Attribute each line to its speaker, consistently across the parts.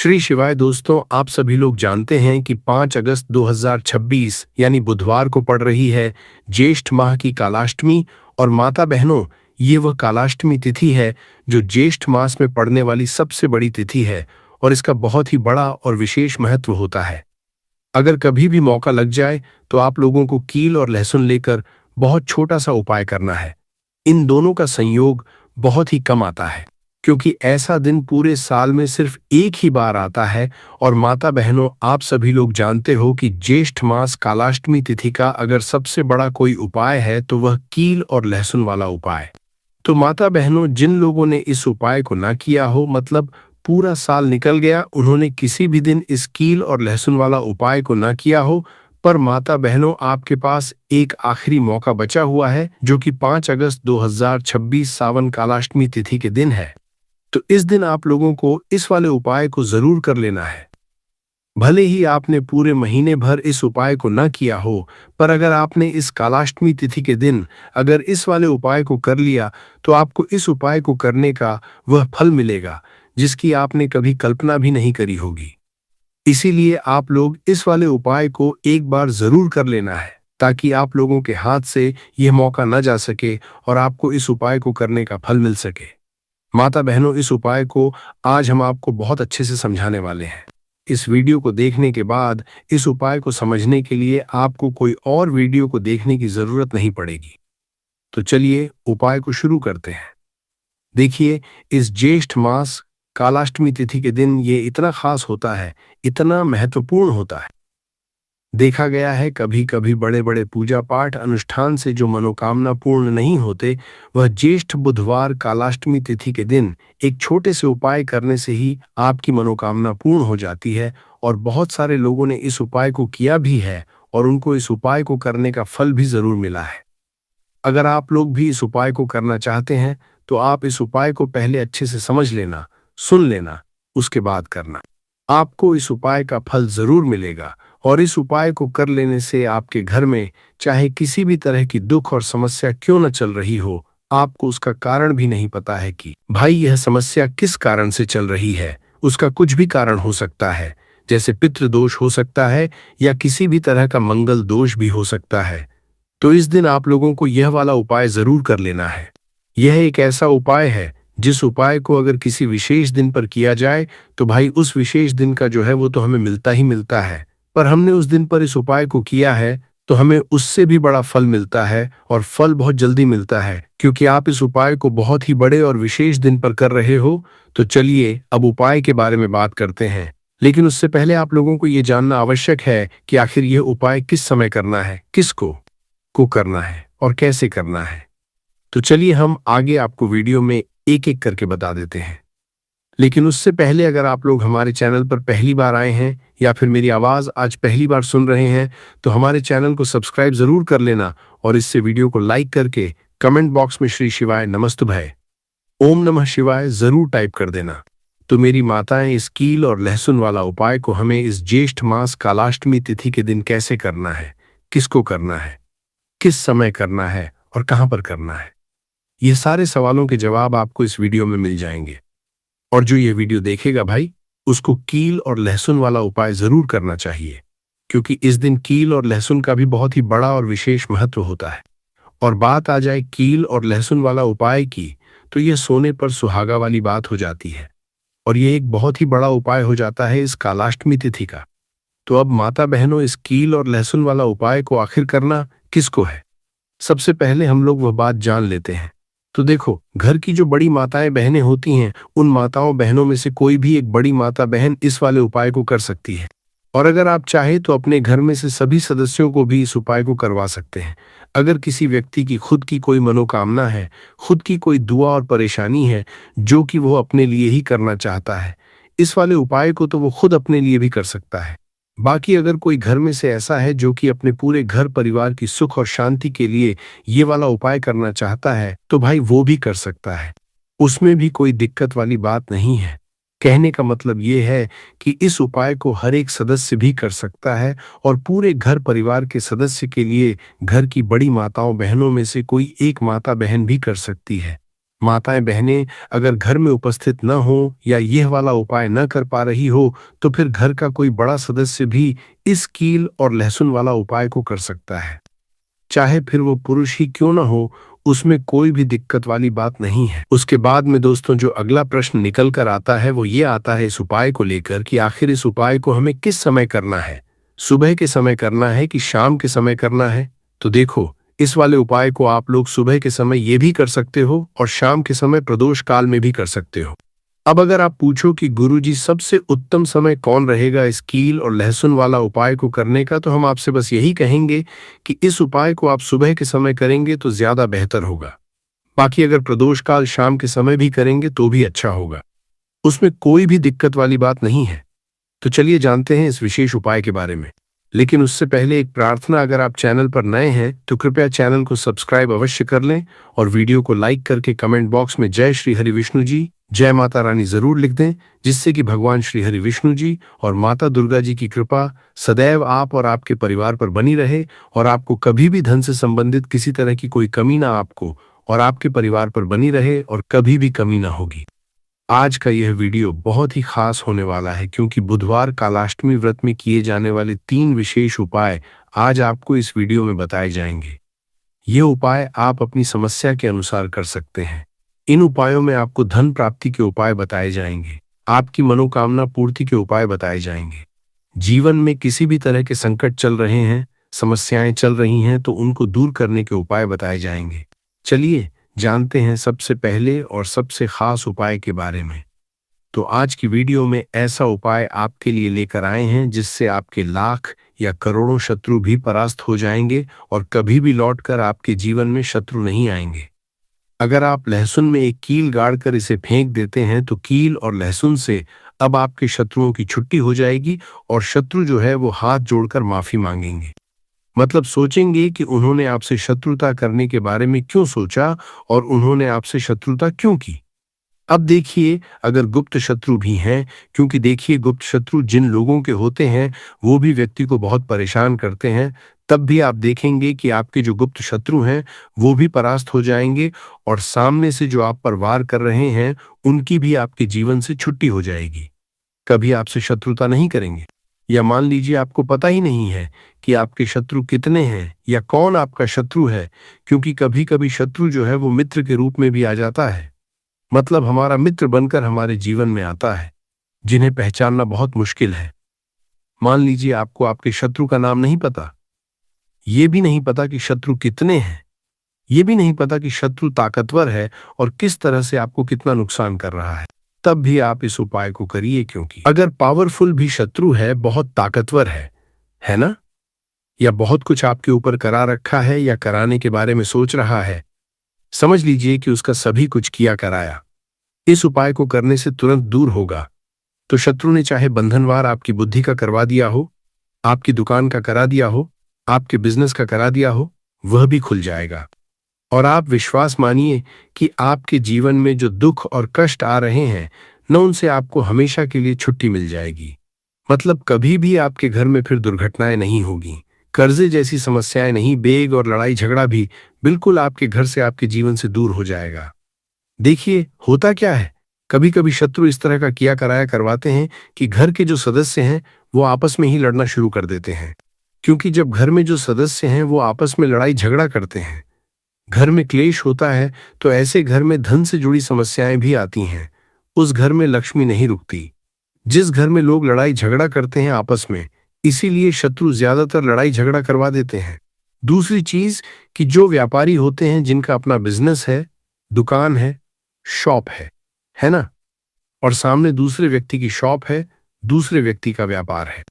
Speaker 1: श्री शिवाय दोस्तों, आप सभी लोग जानते हैं कि 5 अगस्त 2026 यानी बुधवार को पड़ रही है ज्येष्ठ माह की कालाष्टमी। और माता बहनों, ये वह कालाष्टमी तिथि है जो ज्येष्ठ मास में पड़ने वाली सबसे बड़ी तिथि है और इसका बहुत ही बड़ा और विशेष महत्व होता है। अगर कभी भी मौका लग जाए तो आप लोगों को कील और लहसुन लेकर बहुत छोटा सा उपाय करना है। इन दोनों का संयोग बहुत ही कम आता है, क्योंकि ऐसा दिन पूरे साल में सिर्फ एक ही बार आता है। और माता बहनों, आप सभी लोग जानते हो कि ज्येष्ठ मास कालाष्टमी तिथि का अगर सबसे बड़ा कोई उपाय है तो वह कील और लहसुन वाला उपाय। तो माता बहनों, जिन लोगों ने इस उपाय को ना किया हो, मतलब पूरा साल निकल गया, उन्होंने किसी भी दिन इस कील और लहसुन वाला उपाय को ना किया हो, पर माता बहनों, आपके पास एक आखिरी मौका बचा हुआ है जो कि 5 अगस्त 2026 सावन कालाष्टमी तिथि के दिन है। तो इस दिन आप लोगों को इस वाले उपाय को जरूर कर लेना है। भले ही आपने पूरे महीने भर इस उपाय को न किया हो, पर अगर आपने इस कालाष्टमी तिथि के दिन अगर इस वाले उपाय को कर लिया तो आपको इस उपाय को करने का वह फल मिलेगा जिसकी आपने कभी कल्पना भी नहीं करी होगी। इसीलिए आप लोग इस वाले उपाय को एक बार जरूर कर लेना है, ताकि आप लोगों के हाथ से यह मौका न जा सके और आपको इस उपाय को करने का फल मिल सके। माता बहनों, इस उपाय को आज हम आपको बहुत अच्छे से समझाने वाले हैं। इस वीडियो को देखने के बाद इस उपाय को समझने के लिए आपको कोई और वीडियो को देखने की जरूरत नहीं पड़ेगी। तो चलिए उपाय को शुरू करते हैं। देखिए, इस ज्येष्ठ मास कालाष्टमी तिथि के दिन ये इतना खास होता है, इतना महत्वपूर्ण होता है। देखा गया है कभी कभी बड़े बड़े पूजा पाठ अनुष्ठान से जो मनोकामना पूर्ण नहीं होते, वह ज्येष्ठ बुधवार कालाष्टमी तिथि के दिन एक छोटे से उपाय करने से ही आपकी मनोकामना पूर्ण हो जाती है। और बहुत सारे लोगों ने इस उपाय को किया भी है और उनको इस उपाय को करने का फल भी जरूर मिला है। अगर आप लोग भी इस उपाय को करना चाहते हैं तो आप इस उपाय को पहले अच्छे से समझ लेना, सुन लेना, उसके बाद करना। आपको इस उपाय का फल जरूर मिलेगा। और इस उपाय को कर लेने से आपके घर में चाहे किसी भी तरह की दुख और समस्या क्यों न चल रही हो, आपको उसका कारण भी नहीं पता है कि भाई यह समस्या किस कारण से चल रही है। उसका कुछ भी कारण हो सकता है, जैसे पितृदोष हो सकता है या किसी भी तरह का मंगल दोष भी हो सकता है। तो इस दिन आप लोगों को यह वाला उपाय जरूर कर लेना है। यह एक ऐसा उपाय है जिस उपाय को अगर किसी विशेष दिन पर किया जाए तो भाई उस विशेष दिन का जो है वो तो हमें मिलता ही मिलता है। पर हमने उस दिन पर इस उपाय को किया है तो हमें उससे भी बड़ा फल मिलता है, और फल बहुत जल्दी मिलता है क्योंकि आप इस उपाय को बहुत ही बड़े और विशेष दिन पर कर रहे हो। तो चलिए अब उपाय के बारे में बात करते हैं, लेकिन उससे पहले आप लोगों को ये जानना आवश्यक है कि आखिर यह उपाय किस समय करना है, किसको को करना है और कैसे करना है। तो चलिए हम आगे आपको वीडियो में एक एक करके बता देते हैं। लेकिन उससे पहले अगर आप लोग हमारे चैनल पर पहली बार आए हैं या फिर मेरी आवाज़ आज पहली बार सुन रहे हैं तो हमारे चैनल को सब्सक्राइब ज़रूर कर लेना और इससे वीडियो को लाइक करके कमेंट बॉक्स में श्री शिवाय नमस्तुभय ओम नमः शिवाय ज़रूर टाइप कर देना। तो मेरी माताएं, इस कील और लहसुन वाला उपाय को हमें इस ज्येष्ठ मास कालाष्टमी तिथि के दिन कैसे करना है, किसको करना है, किस समय करना है और कहाँ पर करना है, ये सारे सवालों के जवाब आपको इस वीडियो में मिल जाएंगे। और जो ये वीडियो देखेगा भाई, उसको कील और लहसुन वाला उपाय जरूर करना चाहिए, क्योंकि इस दिन कील और लहसुन का भी बहुत ही बड़ा और विशेष महत्व होता है। और बात आ जाए कील और लहसुन वाला उपाय की, तो यह सोने पर सुहागा वाली बात हो जाती है और यह एक बहुत ही बड़ा उपाय हो जाता है इस कालाष्टमी तिथि का। तो अब माता बहनों, इस कील और लहसुन वाला उपाय को आखिर करना किसको है, सबसे पहले हम लोग वह बात जान लेते हैं। तो देखो, घर की जो बड़ी माताएं बहनें होती हैं, उन माताओं बहनों में से कोई भी एक बड़ी माता बहन इस वाले उपाय को कर सकती है। और अगर आप चाहें तो अपने घर में से सभी सदस्यों को भी इस उपाय को करवा सकते हैं। अगर किसी व्यक्ति की खुद की कोई मनोकामना है, खुद की कोई दुआ और परेशानी है जो कि वो अपने लिए ही करना चाहता है, इस वाले उपाय को तो वो खुद अपने लिए भी कर सकता है। बाकी अगर कोई घर में से ऐसा है जो कि अपने पूरे घर परिवार की सुख और शांति के लिए ये वाला उपाय करना चाहता है, तो भाई वो भी कर सकता है, उसमें भी कोई दिक्कत वाली बात नहीं है। कहने का मतलब ये है कि इस उपाय को हर एक सदस्य भी कर सकता है और पूरे घर परिवार के सदस्य के लिए घर की बड़ी माताओं बहनों में से कोई एक माता बहन भी कर सकती है। माताएं बहनें अगर घर में उपस्थित न हो या यह वाला उपाय न कर पा रही हो तो फिर घर का कोई बड़ा सदस्य भी इस कील और लहसुन वाला उपाय को कर सकता है, चाहे फिर वो पुरुष ही क्यों ना हो। उसमें कोई भी दिक्कत वाली बात नहीं है। उसके बाद में दोस्तों जो अगला प्रश्न निकल कर आता है वो ये आता है इस उपाय को लेकर कि आखिर इस उपाय को हमें किस समय करना है, सुबह के समय करना है कि शाम के समय करना है। तो देखो, इस वाले उपाय को आप लोग सुबह के समय ये भी कर सकते हो और शाम के समय प्रदोष काल में भी कर सकते हो। अब अगर आप पूछो कि गुरुजी सबसे उत्तम समय कौन रहेगा इस कील और लहसुन वाला उपाय को करने का, तो हम आपसे बस यही कहेंगे कि इस उपाय को आप सुबह के समय करेंगे तो ज्यादा बेहतर होगा। बाकी अगर प्रदोष काल शाम के समय भी करेंगे तो भी अच्छा होगा, उसमें कोई भी दिक्कत वाली बात नहीं है। तो चलिए जानते हैं इस विशेष उपाय के बारे में। लेकिन उससे पहले एक प्रार्थना, अगर आप चैनल पर नए हैं तो कृपया चैनल को सब्सक्राइब अवश्य कर लें और वीडियो को लाइक करके कमेंट बॉक्स में जय श्री हरि विष्णु जी, जय माता रानी जरूर लिख दें, जिससे कि भगवान श्री हरि विष्णु जी और माता दुर्गा जी की कृपा सदैव आप और आपके परिवार पर बनी रहे और आपको कभी भी धन से संबंधित किसी तरह की कोई कमी ना आपको और आपके परिवार पर बनी रहे और कभी भी कमी ना होगी। आज का यह वीडियो बहुत ही खास होने वाला है क्योंकि बुधवार कालाष्टमी व्रत में किए जाने वाले 3 विशेष उपाय आज आपको इस वीडियो में बताए जाएंगे। ये उपाय आप अपनी समस्या के अनुसार कर सकते हैं। इन उपायों में आपको धन प्राप्ति के उपाय बताए जाएंगे, आपकी मनोकामना पूर्ति के उपाय बताए जाएंगे। जीवन में किसी भी तरह के संकट चल रहे हैं, समस्याएं चल रही हैं तो उनको दूर करने के उपाय बताए जाएंगे। चलिए जानते हैं सबसे पहले और सबसे खास उपाय के बारे में। तो आज की वीडियो में ऐसा उपाय आपके लिए लेकर आए हैं जिससे आपके लाख या करोड़ों शत्रु भी परास्त हो जाएंगे और कभी भी लौटकर आपके जीवन में शत्रु नहीं आएंगे। अगर आप लहसुन में एक कील गाड़कर इसे फेंक देते हैं तो कील और लहसुन से अब आपके शत्रुओं की छुट्टी हो जाएगी और शत्रु जो है वो हाथ जोड़कर माफी मांगेंगे। मतलब सोचेंगे कि उन्होंने आपसे शत्रुता करने के बारे में क्यों सोचा और उन्होंने आपसे शत्रुता क्यों की। अब देखिए, अगर गुप्त शत्रु भी हैं, क्योंकि देखिए गुप्त शत्रु जिन लोगों के होते हैं वो भी व्यक्ति को बहुत परेशान करते हैं, तब भी आप देखेंगे कि आपके जो गुप्त शत्रु हैं वो भी परास्त हो जाएंगे और सामने से जो आप पर वार कर रहे हैं उनकी भी आपके जीवन से छुट्टी हो जाएगी। कभी आपसे शत्रुता नहीं करेंगे। या मान लीजिए आपको पता ही नहीं है कि आपके शत्रु कितने हैं या कौन आपका शत्रु है, क्योंकि कभी कभी शत्रु जो है वो मित्र के रूप में भी आ जाता है। मतलब हमारा मित्र बनकर हमारे जीवन में आता है, जिन्हें पहचानना बहुत मुश्किल है। मान लीजिए आपको आपके शत्रु का नाम नहीं पता, ये भी नहीं पता कि शत्रु कितने हैं, ये भी नहीं पता कि शत्रु ताकतवर है और किस तरह से आपको कितना नुकसान कर रहा है, तब भी आप इस उपाय को करिए। क्योंकि अगर पावरफुल भी शत्रु है, बहुत ताकतवर है ना, या बहुत कुछ आपके ऊपर करा रखा है या कराने के बारे में सोच रहा है, समझ लीजिए कि उसका सभी कुछ किया कराया इस उपाय को करने से तुरंत दूर होगा। तो शत्रु ने चाहे बंधनवार आपकी बुद्धि का करवा दिया हो, आपकी दुकान का करा दिया हो, आपके बिजनेस का करा दिया हो, वह भी खुल जाएगा। और आप विश्वास मानिए कि आपके जीवन में जो दुख और कष्ट आ रहे हैं न, उनसे आपको हमेशा के लिए छुट्टी मिल जाएगी। मतलब कभी भी आपके घर में फिर दुर्घटनाएं नहीं होगी, कर्जे जैसी समस्याएं नहीं, बेग और लड़ाई झगड़ा भी बिल्कुल आपके घर से, आपके जीवन से दूर हो जाएगा। देखिए होता क्या है, कभी कभी शत्रु इस तरह का किया कराया करवाते हैं कि घर के जो सदस्य हैं वो आपस में ही लड़ना शुरू कर देते हैं। क्योंकि जब घर में जो सदस्य हैं वो आपस में लड़ाई झगड़ा करते हैं, घर में क्लेश होता है, तो ऐसे घर में धन से जुड़ी समस्याएं भी आती हैं। उस घर में लक्ष्मी नहीं रुकती। जिस घर में लोग लड़ाई झगड़ा करते हैं आपस में, इसीलिए शत्रु ज्यादातर लड़ाई झगड़ा करवा देते हैं। दूसरी चीज कि जो व्यापारी होते हैं, जिनका अपना बिजनेस है, दुकान है, शॉप है ना, और सामने दूसरे व्यक्ति की शॉप है, दूसरे व्यक्ति का व्यापार है।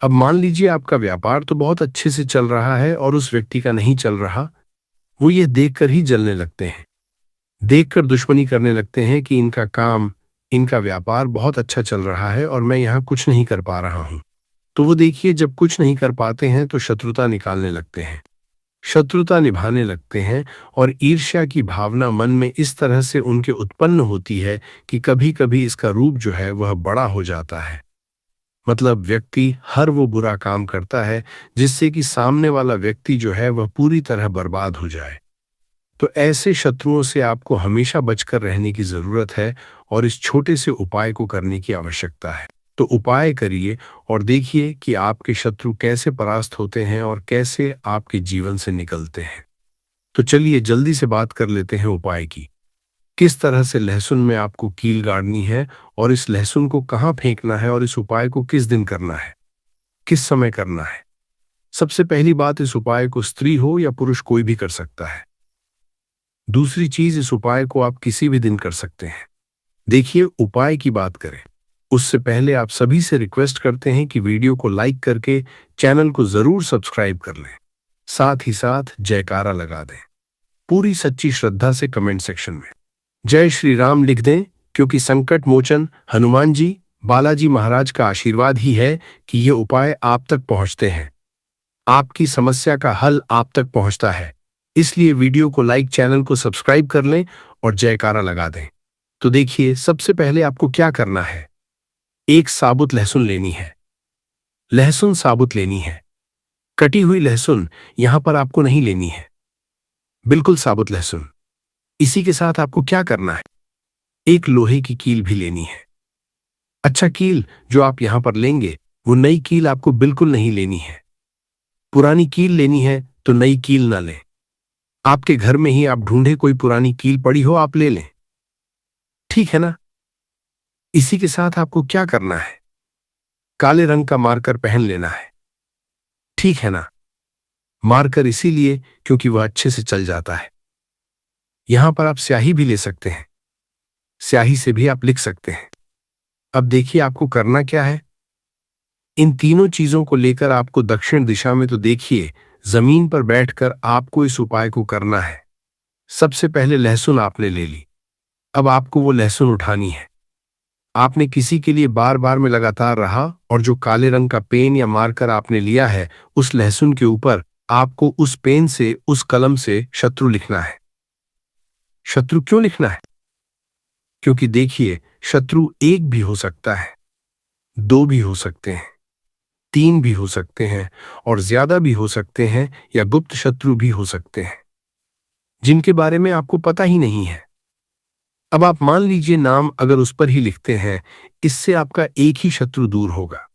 Speaker 1: अब मान लीजिए आपका व्यापार तो बहुत अच्छे से चल रहा है और उस व्यक्ति का नहीं चल रहा, वो ये देखकर ही जलने लगते हैं, देखकर दुश्मनी करने लगते हैं कि इनका काम, इनका व्यापार बहुत अच्छा चल रहा है और मैं यहाँ कुछ नहीं कर पा रहा हूँ। तो वो देखिए, जब कुछ नहीं कर पाते हैं तो शत्रुता निकालने लगते हैं, शत्रुता निभाने लगते हैं और ईर्ष्या की भावना मन में इस तरह से उनके उत्पन्न होती है कि कभी कभी इसका रूप जो है वह बड़ा हो जाता है। मतलब व्यक्ति हर वो बुरा काम करता है जिससे कि सामने वाला व्यक्ति जो है वह पूरी तरह बर्बाद हो जाए। तो ऐसे शत्रुओं से आपको हमेशा बचकर रहने की जरूरत है और इस छोटे से उपाय को करने की आवश्यकता है। तो उपाय करिए और देखिए कि आपके शत्रु कैसे परास्त होते हैं और कैसे आपके जीवन से निकलते हैं। तो चलिए जल्दी से बात कर लेते हैं उपाय की। किस तरह से लहसुन में आपको कील गाड़नी है और इस लहसुन को कहाँ फेंकना है और इस उपाय को किस दिन करना है, किस समय करना है। सबसे पहली बात, इस उपाय को स्त्री हो या पुरुष कोई भी कर सकता है। दूसरी चीज, इस उपाय को आप किसी भी दिन कर सकते हैं। देखिए, उपाय की बात करें उससे पहले आप सभी से रिक्वेस्ट करते हैं कि वीडियो को लाइक करके चैनल को जरूर सब्सक्राइब कर लें, साथ ही साथ जयकारा लगा दें पूरी सच्ची श्रद्धा से कमेंट सेक्शन में जय श्री राम लिख दें, क्योंकि संकट मोचन हनुमान जी बालाजी महाराज का आशीर्वाद ही है कि ये उपाय आप तक पहुंचते हैं, आपकी समस्या का हल आप तक पहुंचता है। इसलिए वीडियो को लाइक, चैनल को सब्सक्राइब कर लें और जयकारा लगा दें। तो देखिए, सबसे पहले आपको क्या करना है। एक साबुत लहसुन लेनी है। लहसुन साबुत लेनी है, कटी हुई लहसुन यहां पर आपको नहीं लेनी है, बिल्कुल साबुत लहसुन। इसी के साथ आपको क्या करना है, एक लोहे की कील भी लेनी है। अच्छा, कील जो आप यहां पर लेंगे वो नई कील आपको बिल्कुल नहीं लेनी है। पुरानी कील लेनी है तो नई कील ना लें। आपके घर में ही आप ढूंढे कोई पुरानी कील पड़ी हो, आप ले लें, ठीक है ना। इसी के साथ आपको क्या करना है, काले रंग का मार्कर पहन लेना है, ठीक है ना। मार्कर इसीलिए क्योंकि वह अच्छे से चल जाता है। यहां पर आप स्याही भी ले सकते हैं, स्याही से भी आप लिख सकते हैं। अब देखिए आपको करना क्या है। इन तीनों चीजों को लेकर आपको दक्षिण दिशा में, तो देखिए जमीन पर बैठकर आपको इस उपाय को करना है। सबसे पहले लहसुन आपने ले ली, अब आपको वो लहसुन उठानी है। आपने किसी के लिए बार बार में लगातार रहा और जो काले रंग का पेन या मार्कर आपने लिया है, उस लहसुन के ऊपर आपको उस पेन से, उस कलम से शत्रु लिखना है। शत्रु क्यों लिखना है, क्योंकि देखिए शत्रु एक भी हो सकता है, दो भी हो सकते हैं, तीन भी हो सकते हैं और ज्यादा भी हो सकते हैं, या गुप्त शत्रु भी हो सकते हैं जिनके बारे में आपको पता ही नहीं है। अब आप मान लीजिए नाम अगर उस पर ही लिखते हैं, इससे आपका एक ही शत्रु दूर होगा,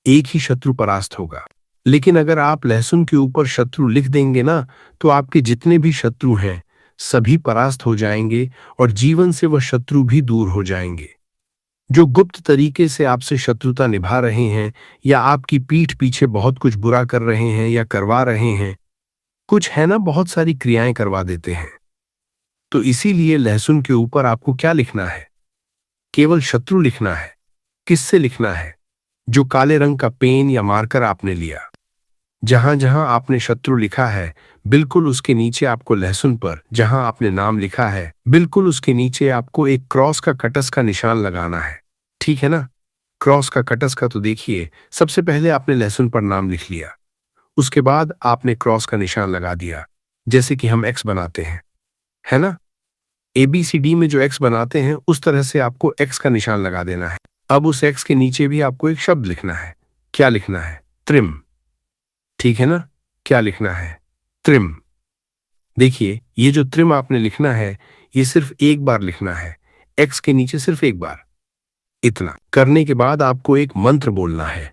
Speaker 1: एक ही शत्रु परास्त होगा। लेकिन अगर आप लहसुन के ऊपर शत्रु लिख देंगे ना, तो आपके जितने भी शत्रु हैं सभी परास्त हो जाएंगे और जीवन से वह शत्रु भी दूर हो जाएंगे जो गुप्त तरीके से आपसे शत्रुता निभा रहे हैं, या आपकी पीठ पीछे बहुत कुछ बुरा कर रहे हैं या करवा रहे हैं। कुछ है ना, बहुत सारी क्रियाएं करवा देते हैं। तो इसीलिए लहसुन के ऊपर आपको क्या लिखना है, केवल शत्रु लिखना है। किससे लिखना है, जो काले रंग का पेन या मार्कर आपने लिया, जहां जहां आपने शत्रु लिखा है बिल्कुल उसके नीचे आपको लहसुन पर जहां आपने नाम लिखा है बिल्कुल उसके नीचे आपको एक क्रॉस का कटस का निशान लगाना है, ठीक है ना। क्रॉस का कटस का, तो देखिए सबसे पहले आपने लहसुन पर नाम लिख लिया, उसके बाद आपने क्रॉस का निशान लगा दिया, जैसे कि हम एक्स बनाते हैं, है ना। ABCD में जो एक्स बनाते हैं उस तरह से आपको एक्स का निशान लगा देना है। अब उस एक्स के नीचे भी आपको एक शब्द लिखना है। क्या लिखना है, त्रिम, ठीक है ना। क्या लिखना है, त्रिम। देखिए ये जो त्रिम आपने लिखना है ये सिर्फ एक बार लिखना है, एक्स के नीचे सिर्फ एक बार। इतना करने के बाद आपको एक मंत्र बोलना है।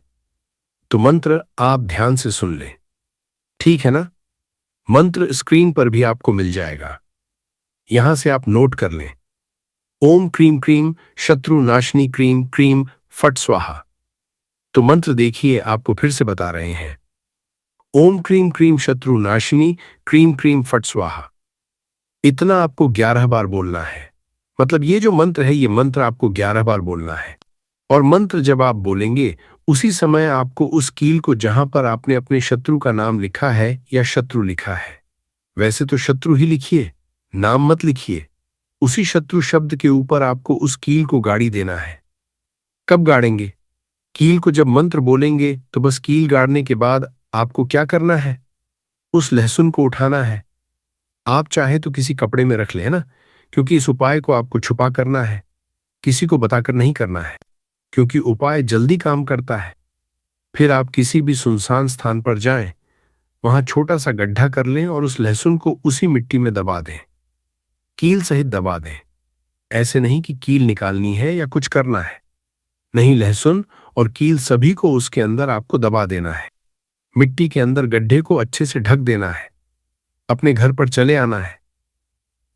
Speaker 1: तो मंत्र आप ध्यान से सुन लें, ठीक है ना। मंत्र स्क्रीन पर भी आपको मिल जाएगा, यहां से आप नोट कर लें। ओम क्रीम क्रीम शत्रु नाशनी क्रीम क्रीम फट स्वाहा। तो मंत्र देखिए आपको फिर से बता रहे हैं, ओम क्रीम क्रीम शत्रु नाशिनी क्रीम क्रीम फट स्वाहा। इतना आपको 11 बार बोलना है। मतलब ये जो मंत्र है, ये मंत्र आपको 11 बार बोलना है। और मंत्र जब आप बोलेंगे उसी समय आपको उस कील को, जहां पर आपने अपने शत्रु का नाम लिखा है या शत्रु लिखा है, वैसे तो शत्रु ही लिखिए, नाम मत लिखिए, उसी शत्रु शब्द के ऊपर आपको उस कील को गाड़ी देना है। कब गाड़ेंगे, कील को जब मंत्र बोलेंगे तो बस कील गाड़ने के बाद आपको क्या करना है, उस लहसुन को उठाना है। आप चाहे तो किसी कपड़े में रख लें ना, क्योंकि इस उपाय को आपको छुपा करना है, किसी को बताकर नहीं करना है, क्योंकि उपाय जल्दी काम करता है। फिर आप किसी भी सुनसान स्थान पर जाएं, वहां छोटा सा गड्ढा कर लें और उस लहसुन को उसी मिट्टी में दबा दें, कील सहित दबा दें। ऐसे नहीं कि कील निकालनी है या कुछ करना है, नहीं, लहसुन और कील सभी को उसके अंदर आपको दबा देना है। मिट्टी के अंदर गड्ढे को अच्छे से ढक देना है। अपने घर पर चले आना है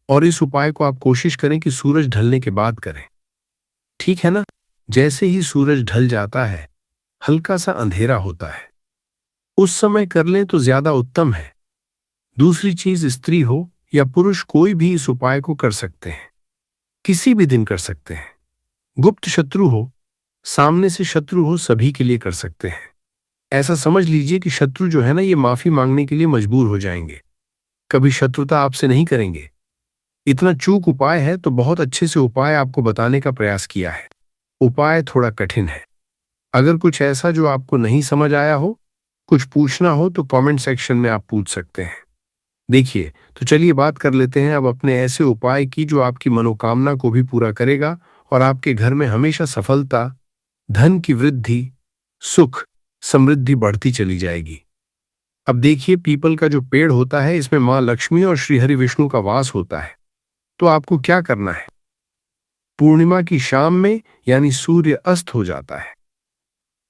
Speaker 1: और इस उपाय को आप कोशिश करें कि सूरज ढलने के बाद करें, ठीक है ना? जैसे ही सूरज ढल जाता है, हल्का सा अंधेरा होता है, उस समय कर लें तो ज्यादा उत्तम है। दूसरी चीज, स्त्री हो या पुरुष कोई भी इस उपाय को कर सकते हैं, किसी भी दिन कर सकते हैं। गुप्त शत्रु हो, सामने से शत्रु हो, सभी के लिए कर सकते हैं। ऐसा समझ लीजिए कि शत्रु जो है ना, ये माफी मांगने के लिए मजबूर हो जाएंगे, कभी शत्रुता आपसे नहीं करेंगे। इतना चूक उपाय है तो बहुत अच्छे से उपाय आपको बताने का प्रयास किया है। उपाय थोड़ा कठिन है। अगर कुछ ऐसा जो आपको नहीं समझ आया हो, कुछ पूछना हो तो कमेंट सेक्शन में आप पूछ सकते हैं। देखिए, तो चलिए बात कर लेते हैं अब अपने ऐसे उपाय की जो आपकी मनोकामना को भी पूरा करेगा और आपके घर में हमेशा सफलता, धन की वृद्धि, सुख, समृद्धि बढ़ती चली जाएगी। अब देखिए, पीपल का जो पेड़ होता है, इसमें मां लक्ष्मी और श्री हरि विष्णु का वास होता है। तो आपको क्या करना है? पूर्णिमा की शाम में, यानी सूर्य अस्त हो जाता है,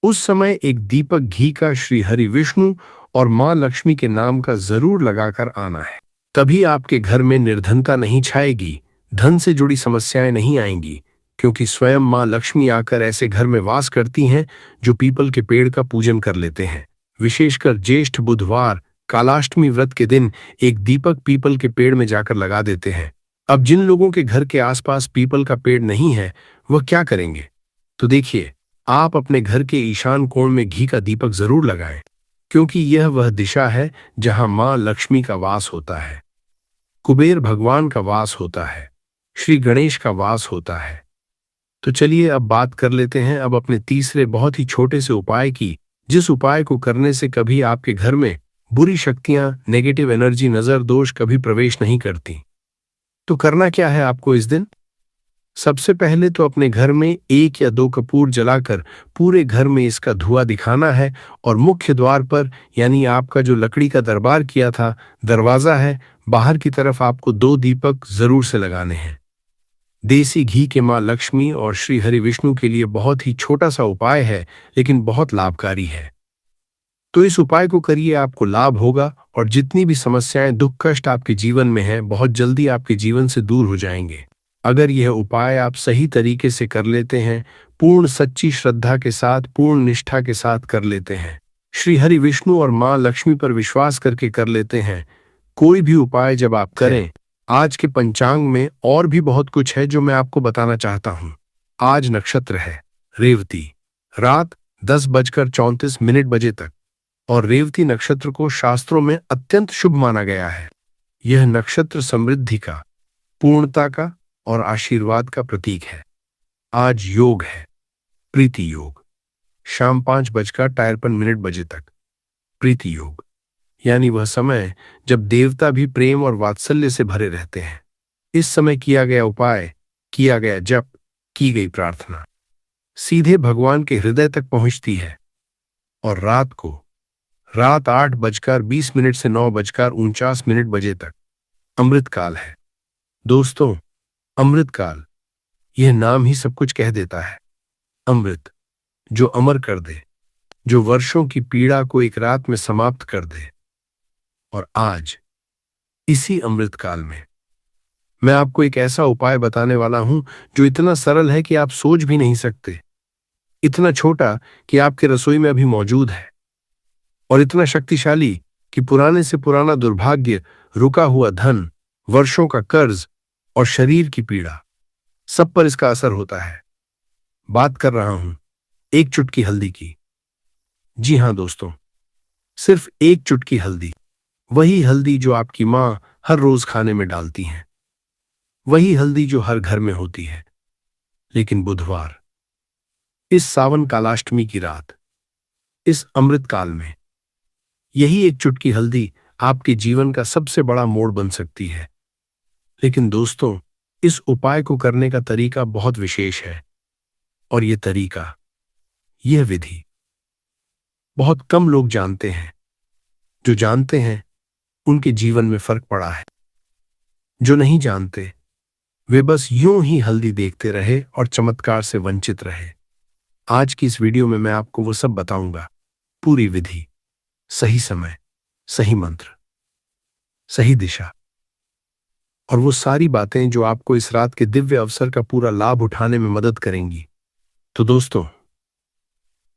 Speaker 1: उस समय एक दीपक घी का श्री हरि विष्णु और मां लक्ष्मी के नाम का जरूर लगाकर आना है। तभी आपके घर में निर्धनता नहीं छाएगी, धन से जुड़ी समस्याएं नहीं आएंगी, क्योंकि स्वयं मां लक्ष्मी आकर ऐसे घर में वास करती हैं जो पीपल के पेड़ का पूजन कर लेते हैं। विशेषकर ज्येष्ठ बुधवार, कालाष्टमी व्रत के दिन एक दीपक पीपल के पेड़ में जाकर लगा देते हैं। अब जिन लोगों के घर के आसपास पीपल का पेड़ नहीं है, वह क्या करेंगे? तो देखिए, आप अपने घर के ईशान कोण में घी का दीपक जरूर लगाएं, क्योंकि यह वह दिशा है जहां मां लक्ष्मी का वास होता है, कुबेर भगवान का वास होता है, श्री गणेश का वास होता है। तो चलिए अब बात कर लेते हैं अब अपने तीसरे बहुत ही छोटे से उपाय की, जिस उपाय को करने से कभी आपके घर में बुरी शक्तियां, नेगेटिव एनर्जी, नजर दोष कभी प्रवेश नहीं करती। तो करना क्या है आपको इस दिन? सबसे पहले तो अपने घर में 1 या 2 कपूर जलाकर पूरे घर में इसका धुआं दिखाना है और मुख्य द्वार पर, यानी आपका जो लकड़ी का दरबार किया था, दरवाजा है, बाहर की तरफ आपको 2 दीपक जरूर से लगाने हैं। देसी घी के मां लक्ष्मी और श्री हरि विष्णु के लिए बहुत ही छोटा सा उपाय है, लेकिन बहुत लाभकारी है। तो इस उपाय को करिए, आपको लाभ होगा और जितनी भी समस्याएं, दुख, कष्ट आपके जीवन में हैं, बहुत जल्दी आपके जीवन से दूर हो जाएंगे। अगर यह उपाय आप सही तरीके से कर लेते हैं, पूर्ण सच्ची श्रद्धा के साथ, पूर्ण निष्ठा के साथ कर लेते हैं, श्री हरि विष्णु और मां लक्ष्मी पर विश्वास करके कर लेते हैं, कोई भी उपाय जब आप करें, आज के पंचांग में और भी बहुत कुछ है जो मैं आपको बताना चाहता हूं। आज नक्षत्र है रेवती, रात 10:34 बजे तक, और रेवती नक्षत्र को शास्त्रों में अत्यंत शुभ माना गया है। यह नक्षत्र समृद्धि का, पूर्णता का और आशीर्वाद का प्रतीक है। आज योग है प्रीति योग, शाम 5:53 तक। प्रीति योग यानी वह समय जब देवता भी प्रेम और वात्सल्य से भरे रहते हैं। इस समय किया गया उपाय, किया गया जप, की गई प्रार्थना सीधे भगवान के हृदय तक पहुंचती है। और रात 8:20 से 9:49 बजे तक अमृत काल है। दोस्तों, अमृत काल, यह नाम ही सब कुछ कह देता है। अमृत, जो अमर कर दे, जो वर्षों की पीड़ा को एक रात में समाप्त कर दे। और आज इसी अमृत काल में मैं आपको एक ऐसा उपाय बताने वाला हूं जो इतना सरल है कि आप सोच भी नहीं सकते, इतना छोटा कि आपके रसोई में अभी मौजूद है, और इतना शक्तिशाली कि पुराने से पुराना दुर्भाग्य, रुका हुआ धन, वर्षों का कर्ज और शरीर की पीड़ा, सब पर इसका असर होता है। बात कर रहा हूं एक चुटकी हल्दी की। जी हां दोस्तों, सिर्फ एक चुटकी हल्दी, वही हल्दी जो आपकी मां हर रोज खाने में डालती हैं, वही हल्दी जो हर घर में होती है। लेकिन बुधवार, इस सावन कालाष्टमी की रात, इस अमृत काल में, यही एक चुटकी हल्दी आपके जीवन का सबसे बड़ा मोड़ बन सकती है। लेकिन दोस्तों, इस उपाय को करने का तरीका बहुत विशेष है, और यह तरीका, यह विधि बहुत कम लोग जानते हैं। जो जानते हैं उनके जीवन में फर्क पड़ा है, जो नहीं जानते वे बस यूं ही हल्दी देखते रहे और चमत्कार से वंचित रहे। आज की इस वीडियो में मैं आपको वो सब बताऊंगा, पूरी विधि, सही समय, सही मंत्र, सही दिशा और वो सारी बातें जो आपको इस रात के दिव्य अवसर का पूरा लाभ उठाने में मदद करेंगी। तो दोस्तों,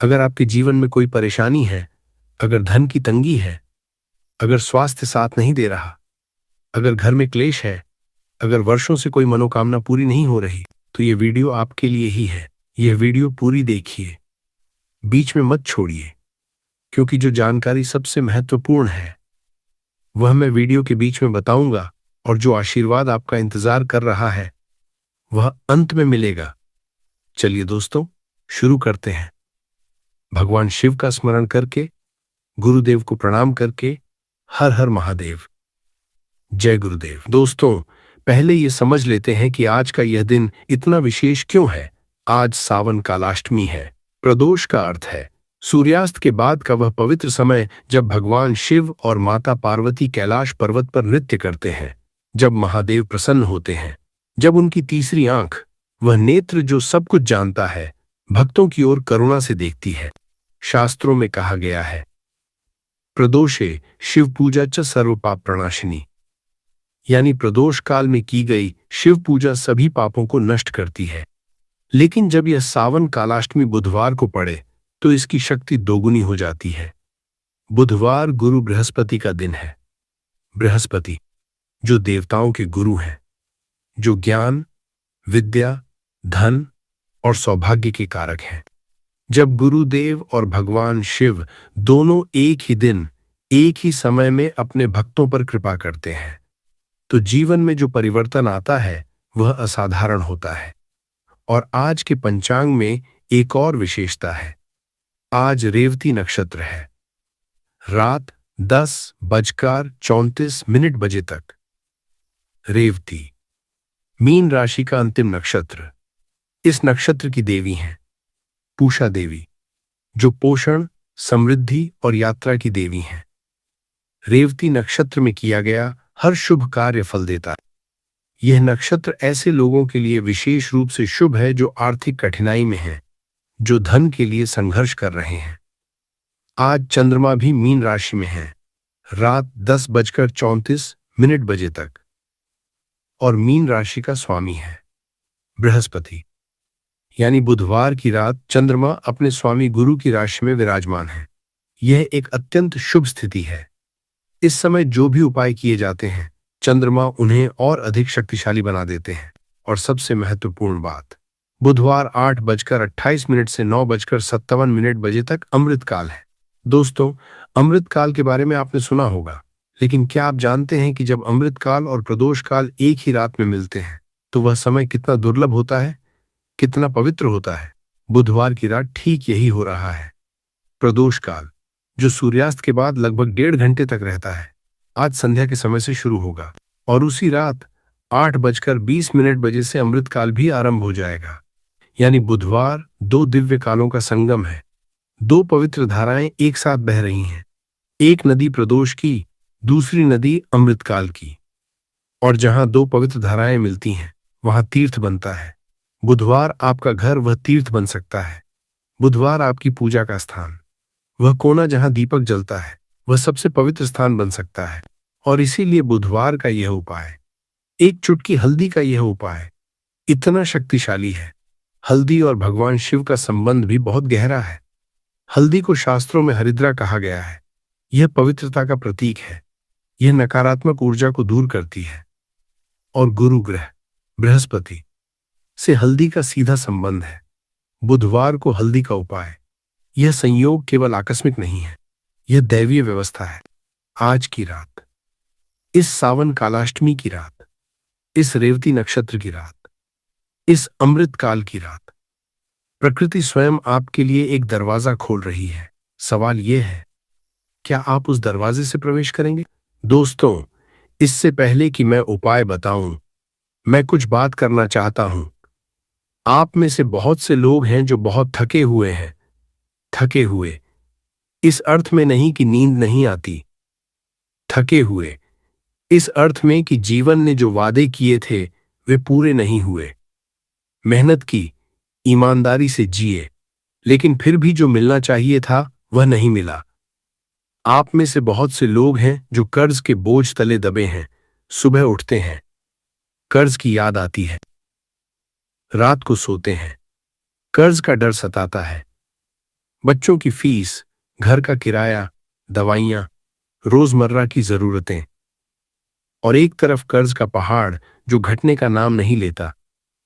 Speaker 1: अगर आपके जीवन में कोई परेशानी है, अगर धन की तंगी है, अगर स्वास्थ्य साथ नहीं दे रहा, अगर घर में क्लेश है, अगर वर्षों से कोई मनोकामना पूरी नहीं हो रही, तो ये वीडियो आपके लिए ही है। यह वीडियो पूरी देखिए, बीच में मत छोड़िए, क्योंकि जो जानकारी सबसे महत्वपूर्ण है वह मैं वीडियो के बीच में बताऊंगा और जो आशीर्वाद आपका इंतजार कर रहा है वह अंत में मिलेगा। चलिए दोस्तों, शुरू करते हैं। भगवान शिव का स्मरण करके, गुरुदेव को प्रणाम करके, हर हर महादेव, जय गुरुदेव। दोस्तों, पहले ये समझ लेते हैं कि आज का यह दिन इतना विशेष क्यों है। आज सावन कालाष्टमी है। प्रदोष का अर्थ है सूर्यास्त के बाद का वह पवित्र समय जब भगवान शिव और माता पार्वती कैलाश पर्वत पर नृत्य करते हैं, जब महादेव प्रसन्न होते हैं, जब उनकी तीसरी आंख, वह नेत्र जो सब कुछ जानता है, भक्तों की ओर करुणा से देखती है। शास्त्रों में कहा गया है, प्रदोषे शिव पूजा च सर्व पाप प्रणाशिनी, यानी प्रदोष काल में की गई शिव पूजा सभी पापों को नष्ट करती है। लेकिन जब यह सावन कालाष्टमी बुधवार को पड़े तो इसकी शक्ति दोगुनी हो जाती है। बुधवार गुरु बृहस्पति का दिन है। बृहस्पति जो देवताओं के गुरु हैं, जो ज्ञान, विद्या, धन और सौभाग्य के कारक हैं। जब गुरुदेव और भगवान शिव दोनों एक ही दिन, एक ही समय में अपने भक्तों पर कृपा करते हैं, तो जीवन में जो परिवर्तन आता है वह असाधारण होता है। और आज के पंचांग में एक और विशेषता है। आज रेवती नक्षत्र है। रात 10:34 बजे तक। रेवती मीन राशि का अंतिम नक्षत्र। इस नक्षत्र की देवी हैं पूषा देवी, जो पोषण, समृद्धि और यात्रा की देवी हैं। रेवती नक्षत्र में किया गया हर शुभ कार्य फल देता है। यह नक्षत्र ऐसे लोगों के लिए विशेष रूप से शुभ है जो आर्थिक कठिनाई में हैं, जो धन के लिए संघर्ष कर रहे हैं। आज चंद्रमा भी मीन राशि में है, रात 10:34 बजे तक, और मीन राशि का स्वामी है बृहस्पति, यानी बुधवार की रात चंद्रमा अपने स्वामी गुरु की राशि में विराजमान है। यह एक अत्यंत शुभ स्थिति है। इस समय जो भी उपाय किए जाते हैं, चंद्रमा उन्हें और अधिक शक्तिशाली बना देते हैं। और सबसे महत्वपूर्ण बात, बुधवार 8:28 से 9:57 बजे तक अमृत काल है। दोस्तों, अमृत काल के बारे में आपने सुना होगा, लेकिन क्या आप जानते हैं कि जब अमृत काल और प्रदोष काल एक ही रात में मिलते हैं तो वह समय कितना दुर्लभ होता है, कितना पवित्र होता है। बुधवार की रात ठीक यही हो रहा है। प्रदोष काल, जो सूर्यास्त के बाद लगभग 1.5 घंटे तक रहता है, आज संध्या के समय से शुरू होगा और उसी रात 8:20 बजे से अमृत काल भी आरंभ हो जाएगा। यानी बुधवार दो दिव्य कालों का संगम है। दो पवित्र धाराएं एक साथ बह रही हैं। एक नदी प्रदोष की, दूसरी नदी अमृत काल की। और जहां दो पवित्र धाराएं मिलती हैं वहां तीर्थ बनता है। बुधवार आपका घर वह तीर्थ बन सकता है। बुधवार आपकी पूजा का स्थान, वह कोना जहां दीपक जलता है, वह सबसे पवित्र स्थान बन सकता है। और इसीलिए बुधवार का यह उपाय, एक चुटकी हल्दी का यह उपाय इतना शक्तिशाली है। हल्दी और भगवान शिव का संबंध भी बहुत गहरा है। हल्दी को शास्त्रों में हरिद्रा कहा गया है। यह पवित्रता का प्रतीक है। यह नकारात्मक ऊर्जा को दूर करती है। और गुरु ग्रह बृहस्पति से हल्दी का सीधा संबंध है। बुधवार को हल्दी का उपाय, यह संयोग केवल आकस्मिक नहीं है, यह दैवीय व्यवस्था है। आज की रात, इस सावन कालाष्टमी की रात, इस रेवती नक्षत्र की रात, इस अमृत काल की रात, प्रकृति स्वयं आपके लिए एक दरवाजा खोल रही है। सवाल यह है, क्या आप उस दरवाजे से प्रवेश करेंगे? दोस्तों, इससे पहले कि मैं उपाय बताऊं, मैं कुछ बात करना चाहता हूं। आप में से बहुत से लोग हैं जो बहुत थके हुए हैं। थके हुए इस अर्थ में नहीं कि नींद नहीं आती, थके हुए, इस अर्थ में कि जीवन ने जो वादे किए थे वे पूरे नहीं हुए। मेहनत की, ईमानदारी से जिए, लेकिन फिर भी जो मिलना चाहिए था वह नहीं मिला। आप में से बहुत से लोग हैं जो कर्ज के बोझ तले दबे हैं। सुबह उठते हैं, कर्ज की याद आती है। रात को सोते हैं, कर्ज का डर सताता है। बच्चों की फीस, घर का किराया, दवाइयां, रोजमर्रा की जरूरतें, और एक तरफ कर्ज का पहाड़ जो घटने का नाम नहीं लेता।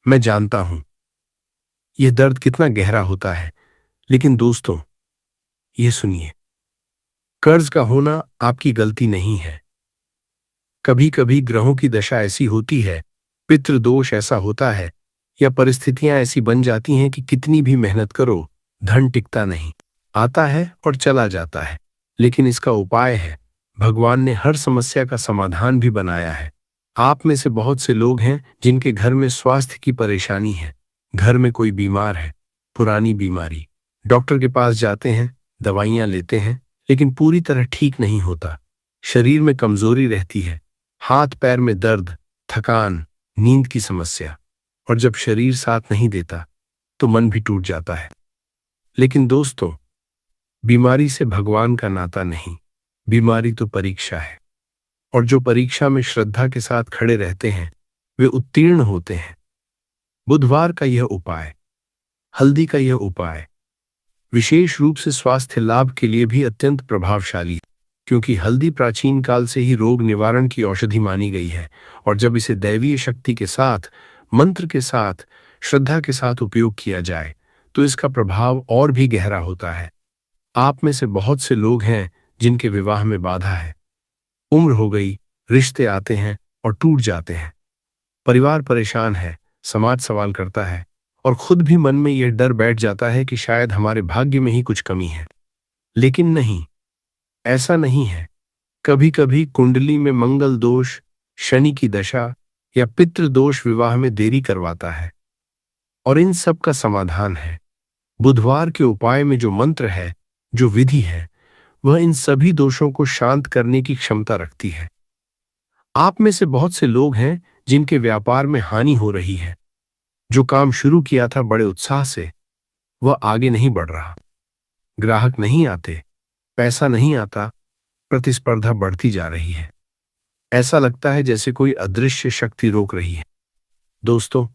Speaker 1: मैं जानता हूं यह दर्द कितना गहरा होता है, लेकिन दोस्तों, यह सुनिए, कर्ज का होना आपकी गलती नहीं है। कभी कभी ग्रहों की दशा ऐसी होती है, पितृदोष ऐसा होता है, या परिस्थितियां ऐसी बन जाती हैं कि कितनी भी मेहनत करो, धन टिकता नहीं। आता है और चला जाता है, लेकिन इसका उपाय है। भगवान ने हर समस्या का समाधान भी बनाया है। आप में से बहुत से लोग हैं जिनके घर में स्वास्थ्य की परेशानी है। घर में कोई बीमार है, पुरानी बीमारी, डॉक्टर के पास जाते हैं, दवाइयां लेते हैं, लेकिन पूरी तरह ठीक नहीं होता। शरीर में कमजोरी रहती है, हाथ पैर में दर्द, थकान, नींद की समस्या, और जब शरीर साथ नहीं देता तो मन भी टूट जाता है। लेकिन दोस्तों, बीमारी से भगवान का नाता नहीं, बीमारी तो परीक्षा है, और जो परीक्षा में श्रद्धा के साथ खड़े रहते हैं वे उत्तीर्ण होते हैं। बुधवार का यह उपाय, हल्दी का यह उपाय विशेष रूप से स्वास्थ्य लाभ के लिए भी अत्यंत प्रभावशाली है, क्योंकि हल्दी प्राचीन काल से ही रोग निवारण की औषधि मानी गई है, और जब इसे दैवीय शक्ति के साथ, मंत्र के साथ, श्रद्धा के साथ उपयोग किया जाए तो इसका प्रभाव और भी गहरा होता है। आप में से बहुत से लोग हैं जिनके विवाह में बाधा है। उम्र हो गई, रिश्ते आते हैं और टूट जाते हैं। परिवार परेशान है, समाज सवाल करता है, और खुद भी मन में यह डर बैठ जाता है कि शायद हमारे भाग्य में ही कुछ कमी है। लेकिन नहीं, ऐसा नहीं है। कभी कभी कुंडली में मंगल दोष, शनि की दशा या पितृ दोष विवाह में देरी करवाता है, और इन सब का समाधान है। बुधवार के उपाय में जो मंत्र है, जो विधि है, वह इन सभी दोषों को शांत करने की क्षमता रखती है। आप में से बहुत से लोग हैं जिनके व्यापार में हानि हो रही है। जो काम शुरू किया था बड़े उत्साह से, वह आगे नहीं बढ़ रहा। ग्राहक नहीं आते, पैसा नहीं आता, प्रतिस्पर्धा बढ़ती जा रही है। ऐसा लगता है जैसे कोई अदृश्य शक्ति रोक रही है। दोस्तों,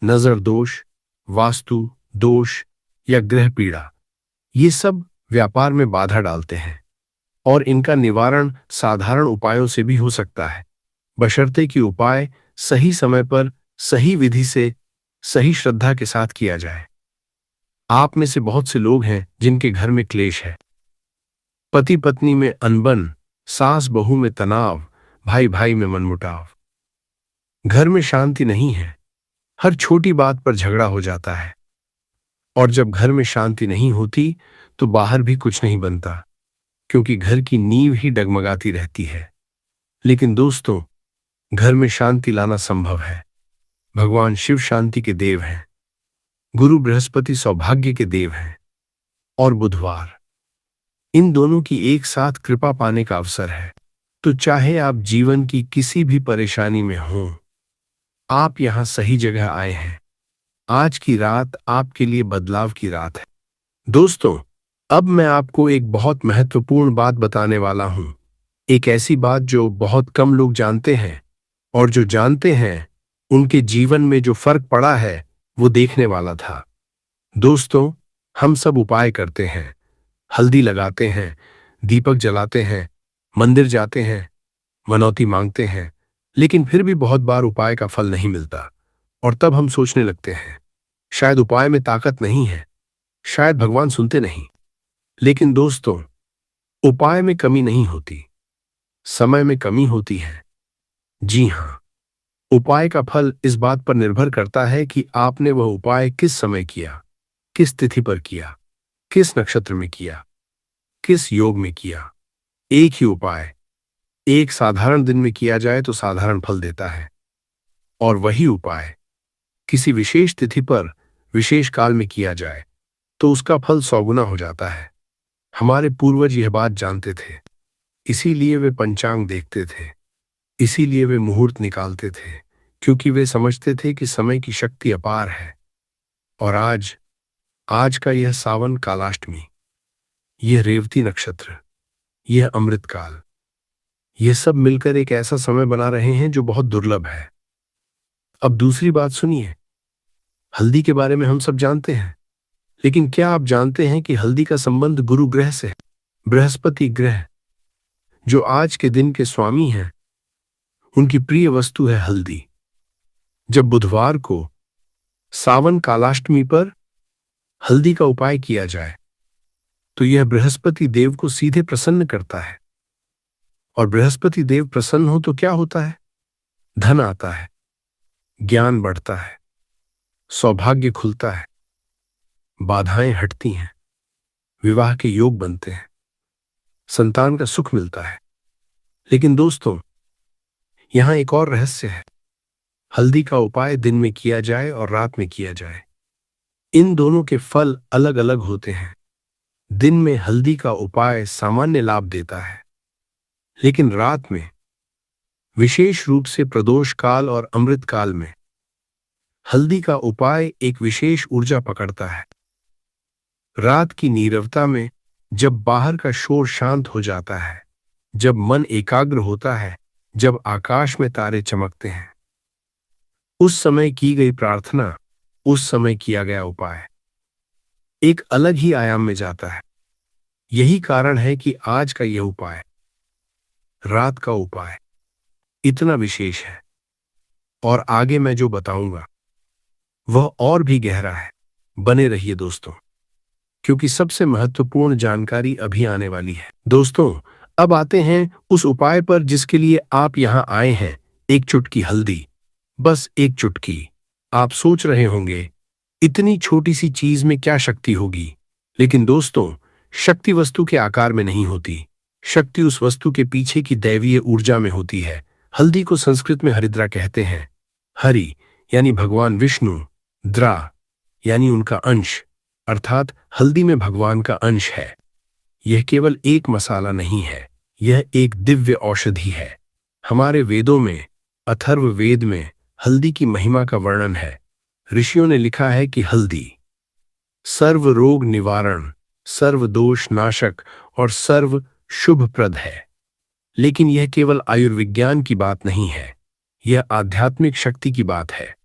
Speaker 1: नजर दोष, वास्तु दोष या ग्रह पीड़ा, ये सब व्यापार में बाधा डालते हैं, और इनका निवारण साधारण उपायों से भी हो सकता है, बशर्ते कि उपाय सही समय पर, सही विधि से, सही श्रद्धा के साथ किया जाए। आप में से बहुत से लोग हैं जिनके घर में क्लेश है। पति पत्नी में अनबन, सास बहू में तनाव, भाई भाई में मनमुटाव। घर में शांति नहीं है, हर छोटी बात पर झगड़ा हो जाता है, और जब घर में शांति नहीं होती तो बाहर भी कुछ नहीं बनता, क्योंकि घर की नींव ही डगमगाती रहती है। लेकिन दोस्तों, घर में शांति लाना संभव है। भगवान शिव शांति के देव हैं, गुरु बृहस्पति सौभाग्य के देव हैं, और बुधवार इन दोनों की एक साथ कृपा पाने का अवसर है। तो चाहे आप जीवन की किसी भी परेशानी में हों, आप यहां सही जगह आए हैं। आज की रात आपके लिए बदलाव की रात है। दोस्तों, अब मैं आपको एक बहुत महत्वपूर्ण बात बताने वाला हूं। एक ऐसी बात जो बहुत कम लोग जानते हैं, और जो जानते हैं उनके जीवन में जो फर्क पड़ा है वो देखने वाला था। दोस्तों, हम सब उपाय करते हैं, हल्दी लगाते हैं, दीपक जलाते हैं, मंदिर जाते हैं, मनौती मांगते हैं, लेकिन फिर भी बहुत बार उपाय का फल नहीं मिलता, और तब हम सोचने लगते हैं शायद उपाय में ताकत नहीं है, शायद भगवान सुनते नहीं। लेकिन दोस्तों, उपाय में कमी नहीं होती, समय में कमी होती है। जी हां, उपाय का फल इस बात पर निर्भर करता है कि आपने वह उपाय किस समय किया, किस तिथि पर किया, किस नक्षत्र में किया, किस योग में किया। एक ही उपाय एक साधारण दिन में किया जाए तो साधारण फल देता है, और वही उपाय किसी विशेष तिथि पर, विशेष काल में किया जाए तो उसका फल 100 गुना हो जाता है। हमारे पूर्वज यह बात जानते थे। इसीलिए वे पंचांग देखते थे, इसीलिए वे मुहूर्त निकालते थे, क्योंकि वे समझते थे कि समय की शक्ति अपार है। और आज आज का यह सावन कालाष्टमी, यह रेवती नक्षत्र, यह अमृतकाल, ये सब मिलकर एक ऐसा समय बना रहे हैं जो बहुत दुर्लभ है। अब दूसरी बात सुनिए। हल्दी के बारे में हम सब जानते हैं, लेकिन क्या आप जानते हैं कि हल्दी का संबंध गुरु ग्रह से है? बृहस्पति ग्रह, जो आज के दिन के स्वामी हैं, उनकी प्रिय वस्तु है हल्दी। जब बुधवार को सावन कालाष्टमी पर हल्दी का उपाय किया जाए तो यह बृहस्पति देव को सीधे प्रसन्न करता है। और बृहस्पति देव प्रसन्न हो तो क्या होता है? धन आता है, ज्ञान बढ़ता है, सौभाग्य खुलता है, बाधाएं हटती हैं, विवाह के योग बनते हैं, संतान का सुख मिलता है। लेकिन दोस्तों, यहां एक और रहस्य है। हल्दी का उपाय दिन में किया जाए और रात में किया जाए, इन दोनों के फल अलग अलग होते हैं। दिन में हल्दी का उपाय सामान्य लाभ देता है, लेकिन रात में, विशेष रूप से प्रदोष काल और अमृत काल में, हल्दी का उपाय एक विशेष ऊर्जा पकड़ता है। रात की नीरवता में, जब बाहर का शोर शांत हो जाता है, जब मन एकाग्र होता है, जब आकाश में तारे चमकते हैं, उस समय की गई प्रार्थना, उस समय किया गया उपाय एक अलग ही आयाम में जाता है। यही कारण है कि आज का यह उपाय, रात का उपाय, इतना विशेष है। और आगे मैं जो बताऊंगा वह और भी गहरा है। बने रहिए दोस्तों, क्योंकि सबसे महत्वपूर्ण जानकारी अभी आने वाली है। दोस्तों, अब आते हैं उस उपाय पर जिसके लिए आप यहां आए हैं। एक चुटकी हल्दी, बस एक चुटकी। आप सोच रहे होंगे, इतनी छोटी सी चीज में क्या शक्ति होगी? लेकिन दोस्तों, शक्ति वस्तु के आकार में नहीं होती, शक्ति उस वस्तु के पीछे की दैवीय ऊर्जा में होती है। हल्दी को संस्कृत में हरिद्रा कहते हैं। हरि यानी भगवान विष्णु, द्रा यानी उनका अंश, अर्थात हल्दी में भगवान का अंश है। यह केवल एक मसाला नहीं है, यह एक दिव्य औषधि है। हमारे वेदों में, अथर्व वेद में हल्दी की महिमा का वर्णन है। ऋषियों ने लिखा है कि हल्दी सर्व रोग निवारण, सर्व दोष नाशक और सर्व शुभप्रद है। लेकिन यह केवल आयुर्विज्ञान की बात नहीं है, यह आध्यात्मिक शक्ति की बात है।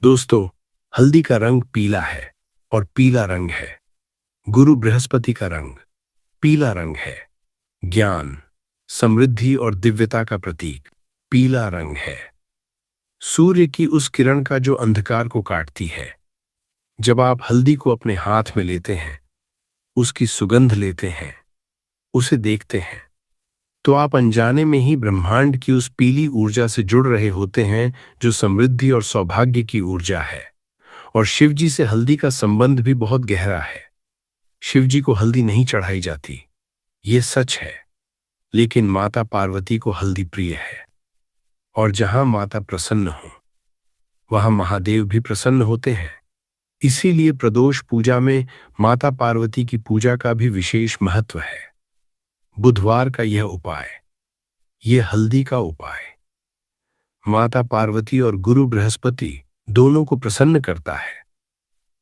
Speaker 1: दोस्तों, हल्दी का रंग पीला है, और पीला रंग है गुरु बृहस्पति का रंग। पीला रंग है ज्ञान, समृद्धि और दिव्यता का प्रतीक। पीला रंग है सूर्य की उस किरण का जो अंधकार को काटती है। जब आप हल्दी को अपने हाथ में लेते हैं, उसकी सुगंध लेते हैं, उसे देखते हैं, तो आप अनजाने में ही ब्रह्मांड की उस पीली ऊर्जा से जुड़ रहे होते हैं जो समृद्धि और सौभाग्य की ऊर्जा है। और शिवजी से हल्दी का संबंध भी बहुत गहरा है। शिवजी को हल्दी नहीं चढ़ाई जाती, ये सच है, लेकिन माता पार्वती को हल्दी प्रिय है। और जहां माता प्रसन्न हो, वहां महादेव भी प्रसन्न होते हैं। इसीलिए प्रदोष पूजा में माता पार्वती की पूजा का भी विशेष महत्व है। बुधवार का यह उपाय, यह हल्दी का उपाय, माता पार्वती और गुरु बृहस्पति दोनों को प्रसन्न करता है।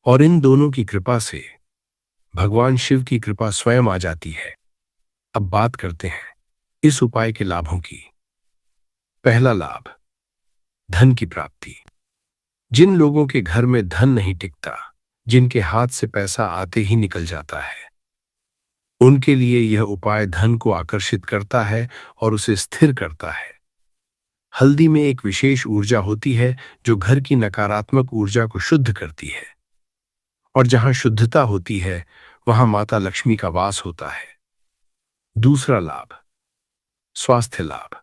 Speaker 1: और इन दोनों की कृपा से भगवान शिव की कृपा स्वयं आ जाती है। अब बात करते हैं इस उपाय के लाभों की। पहला लाभ, धन की प्राप्ति। जिन लोगों के घर में धन नहीं टिकता, जिनके हाथ से पैसा आते ही निकल जाता है, उनके लिए यह उपाय धन को आकर्षित करता है और उसे स्थिर करता है। हल्दी में एक विशेष ऊर्जा होती है जो घर की नकारात्मक ऊर्जा को शुद्ध करती है। और जहां शुद्धता होती है, वहां माता लक्ष्मी का वास होता है। दूसरा लाभ, स्वास्थ्य लाभ।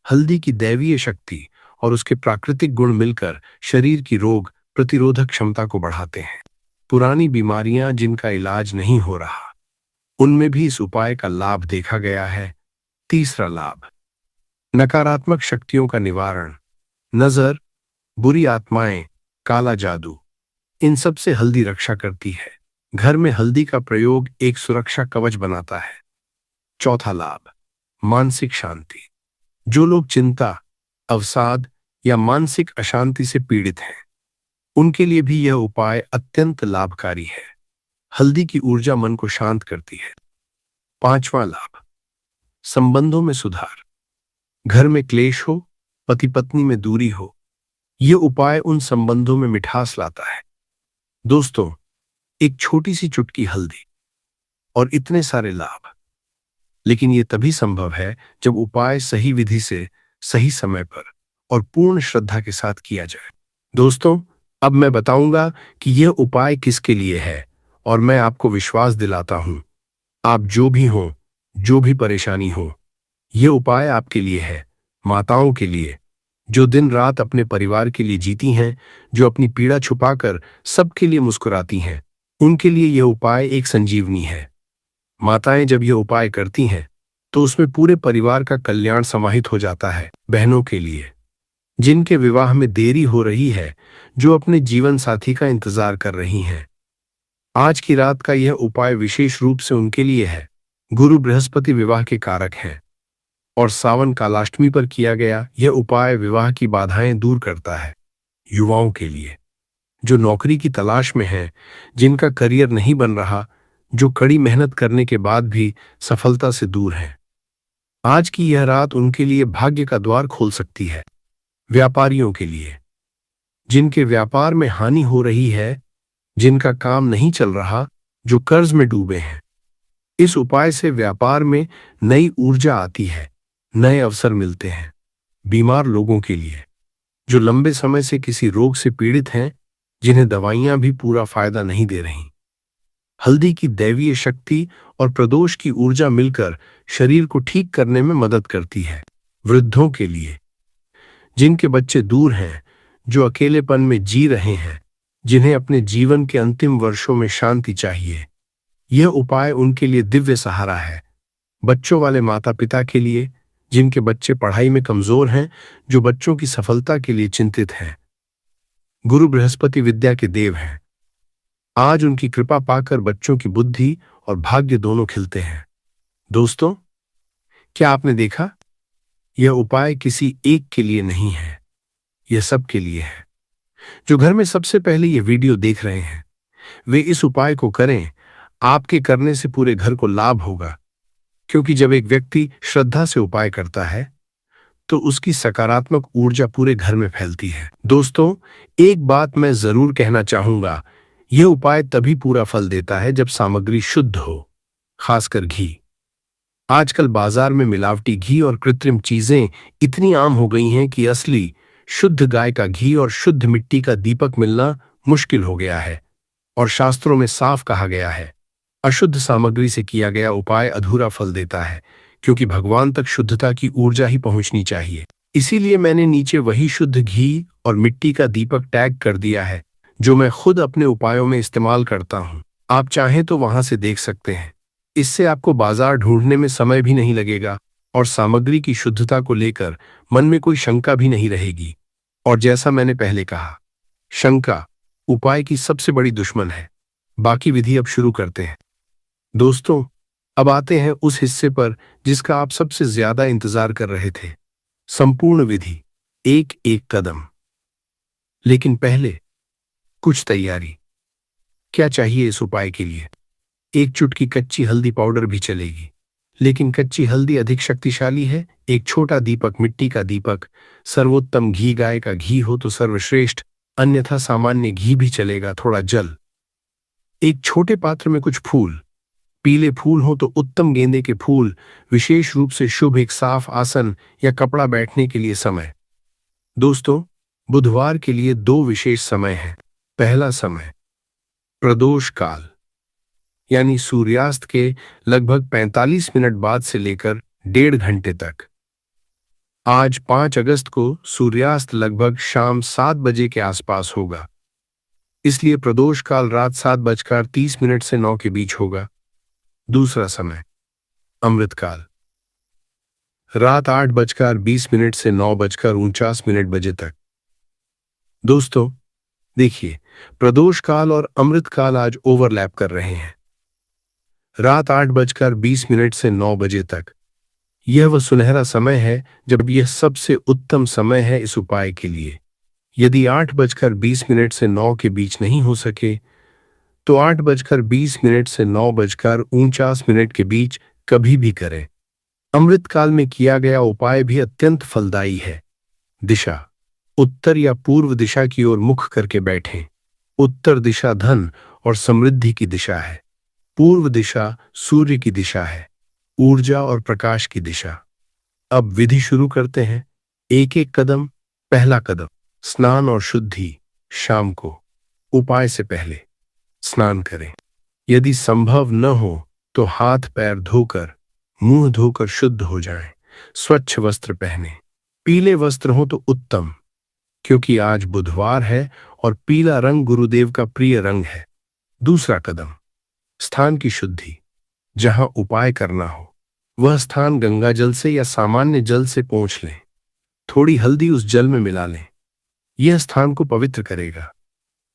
Speaker 1: हल्दी की दैवीय शक्ति और उसके प्राकृतिक गुण मिलकर शरीर की रोग प्रतिरोधक क्षमता को बढ़ाते हैं। पुरानी बीमारियां जिनका इलाज नहीं हो रहा, उनमें भी इस उपाय का लाभ देखा गया है। तीसरा लाभ, नकारात्मक शक्तियों का निवारण। नजर, बुरी आत्माएं, काला जादू, इन सब से हल्दी रक्षा करती है। घर में हल्दी का प्रयोग एक सुरक्षा कवच बनाता है। चौथा लाभ, मानसिक शांति। जो लोग चिंता, अवसाद या मानसिक अशांति से पीड़ित हैं, उनके लिए भी यह उपाय अत्यंत लाभकारी है। हल्दी की ऊर्जा मन को शांत करती है। पांचवां लाभ, संबंधों में सुधार। घर में क्लेश हो, पति पत्नी में दूरी हो, यह उपाय उन संबंधों में मिठास लाता है। दोस्तों, एक छोटी सी चुटकी हल्दी और इतने सारे लाभ। लेकिन यह तभी संभव है जब उपाय सही विधि से, सही समय पर और पूर्ण श्रद्धा के साथ किया जाए। दोस्तों, अब मैं बताऊंगा कि यह उपाय किसके लिए है और मैं आपको विश्वास दिलाता हूं, आप जो भी हो, जो भी परेशानी हो, यह उपाय आपके लिए है। माताओं के लिए, जो दिन रात अपने परिवार के लिए जीती हैं, जो अपनी पीड़ा छुपाकर सबके लिए मुस्कुराती हैं, उनके लिए यह उपाय एक संजीवनी है। माताएं जब यह उपाय करती हैं तो उसमें पूरे परिवार का कल्याण समाहित हो जाता है। बहनों के लिए, जिनके विवाह में देरी हो रही है, जो अपने जीवन साथी का इंतजार कर रही हैं, आज की रात का यह उपाय विशेष रूप से उनके लिए है। गुरु बृहस्पति विवाह के कारक हैं और सावन कालाष्टमी पर किया गया यह उपाय विवाह की बाधाएं दूर करता है। युवाओं के लिए, जो नौकरी की तलाश में हैं, जिनका करियर नहीं बन रहा, जो कड़ी मेहनत करने के बाद भी सफलता से दूर हैं, आज की यह रात उनके लिए भाग्य का द्वार खोल सकती है। व्यापारियों के लिए, जिनके व्यापार में हानि हो रही है, जिनका काम नहीं चल रहा, जो कर्ज में डूबे हैं, इस उपाय से व्यापार में नई ऊर्जा आती है, नए अवसर मिलते हैं। बीमार लोगों के लिए, जो लंबे समय से किसी रोग से पीड़ित हैं, जिन्हें दवाइयां भी पूरा फायदा नहीं दे रही, हल्दी की दैवीय शक्ति और प्रदोष की ऊर्जा मिलकर शरीर को ठीक करने में मदद करती है। वृद्धों के लिए, जिनके बच्चे दूर हैं, जो अकेलेपन में जी रहे हैं, जिन्हें अपने जीवन के अंतिम वर्षों में शांति चाहिए, यह उपाय उनके लिए दिव्य सहारा है। बच्चों वाले माता पिता के लिए, जिनके बच्चे पढ़ाई में कमजोर हैं, जो बच्चों की सफलता के लिए चिंतित हैं, गुरु बृहस्पति विद्या के देव हैं। आज उनकी कृपा पाकर बच्चों की बुद्धि और भाग्य दोनों खिलते हैं। दोस्तों, क्या आपने देखा, यह उपाय किसी एक के लिए नहीं है, यह सबके लिए है। जो घर में सबसे पहले यह वीडियो देख रहे हैं, वे इस उपाय को करें। आपके करने से पूरे घर को लाभ होगा, क्योंकि जब एक व्यक्ति श्रद्धा से उपाय करता है तो उसकी सकारात्मक ऊर्जा पूरे घर में फैलती है। दोस्तों, एक बात मैं जरूर कहना चाहूंगा, यह उपाय तभी पूरा फल देता है जब सामग्री शुद्ध हो, खासकर घी। आजकल बाजार में मिलावटी घी और कृत्रिम चीजें इतनी आम हो गई हैं कि असली शुद्ध गाय का घी और शुद्ध मिट्टी का दीपक मिलना मुश्किल हो गया है। और शास्त्रों में साफ कहा गया है, अशुद्ध सामग्री से किया गया उपाय अधूरा फल देता है, क्योंकि भगवान तक शुद्धता की ऊर्जा ही पहुंचनी चाहिए। इसीलिए मैंने नीचे वही शुद्ध घी और मिट्टी का दीपक टैग कर दिया है, जो मैं खुद अपने उपायों में इस्तेमाल करता हूं। आप चाहें तो वहां से देख सकते हैं। इससे आपको बाजार ढूंढने में समय भी नहीं लगेगा और सामग्री की शुद्धता को लेकर मन में कोई शंका भी नहीं रहेगी। और जैसा मैंने पहले कहा, शंका उपाय की सबसे बड़ी दुश्मन है। बाकी विधि अब शुरू करते हैं। दोस्तों, अब आते हैं उस हिस्से पर जिसका आप सबसे ज्यादा इंतजार कर रहे थे, संपूर्ण विधि, एक एक कदम। लेकिन पहले कुछ तैयारी। क्या चाहिए इस उपाय के लिए? एक चुटकी कच्ची हल्दी पाउडर भी चलेगी, लेकिन कच्ची हल्दी अधिक शक्तिशाली है। एक छोटा दीपक, मिट्टी का दीपक, सर्वोत्तम घी, गाय का घी हो तो सर्वश्रेष्ठ, अन्यथा सामान्य घी भी चलेगा। थोड़ा जल, एक छोटे पात्र में कुछ फूल, पीले फूल हो तो उत्तम, गेंदे के फूल विशेष रूप से शुभ, एक साफ आसन या कपड़ा, बैठने के लिए समय। दोस्तों, बुधवार के लिए दो विशेष समय हैं। पहला समय प्रदोष काल, यानी सूर्यास्त के लगभग 45 मिनट बाद से लेकर 1.5 घंटे तक। आज 5 अगस्त को सूर्यास्त लगभग शाम 7 बजे के आसपास होगा, इसलिए प्रदोष काल रात 7:30 से 9 के बीच होगा। दूसरा समय अमृत काल, रात 8:20 से 9:49 बजे तक। दोस्तों, देखिए, प्रदोष काल और अमृत काल आज ओवरलैप कर रहे हैं। रात 8:20 से 9 बजे तक, यह वह सुनहरा समय है जब यह सबसे उत्तम समय है इस उपाय के लिए। यदि 8:20 से 9 के बीच नहीं हो सके तो 8:20 से 9:49 के बीच कभी भी करें। अमृतकाल में किया गया उपाय भी अत्यंत फलदायी है। दिशा, उत्तर या पूर्व दिशा की ओर मुख करके बैठें। उत्तर दिशा धन और समृद्धि की दिशा है। पूर्व दिशा सूर्य की दिशा है, ऊर्जा और प्रकाश की दिशा। अब विधि शुरू करते हैं। एक एक कदम। पहला कदम, स्नान और शुद्धि। शाम को उपाय से पहले स्नान करें। यदि संभव न हो तो हाथ पैर धोकर, मुंह धोकर शुद्ध हो जाएं। स्वच्छ वस्त्र पहने। पीले वस्त्र हो तो उत्तम, क्योंकि आज बुधवार है और पीला रंग गुरुदेव का प्रिय रंग है। दूसरा कदम, स्थान की शुद्धि। जहां उपाय करना हो वह स्थान गंगा जल से या सामान्य जल से पोंछ लें। थोड़ी हल्दी उस जल में मिला लें। यह स्थान को पवित्र करेगा।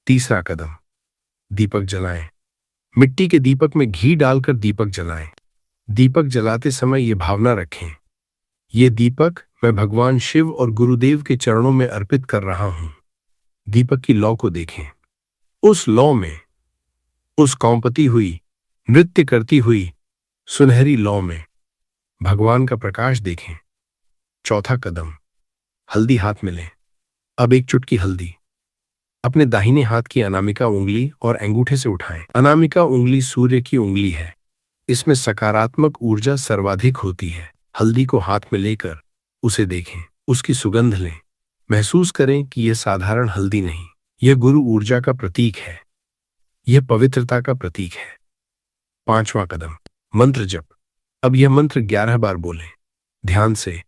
Speaker 1: तीसरा कदम, दीपक जलाएं। मिट्टी के दीपक में घी डालकर दीपक जलाएं। दीपक जलाते समय ये भावना रखें, ये दीपक मैं भगवान शिव और गुरुदेव के चरणों में अर्पित कर रहा हूं। दीपक की लौ को देखें। उस लौ में, उस कौंपती हुई, नृत्य करती हुई सुनहरी लौ में भगवान का प्रकाश देखें। चौथा कदम, हल्दी हाथ में लें। अब एक चुटकी हल्दी अपने दाहिने हाथ की अनामिका उंगली और अंगूठे से उठाएं। अनामिका उंगली सूर्य की उंगली है। इसमें सकारात्मक ऊर्जा सर्वाधिक होती है। हल्दी को हाथ में लेकर उसे देखें, उसकी सुगंध लें। महसूस करें कि यह साधारण हल्दी नहीं, यह गुरु ऊर्जा का प्रतीक है, यह पवित्रता का प्रतीक है। पांचवा कदम, मंत्र जप। अब यह मंत्र 11 बार बोलें, ध्यान से,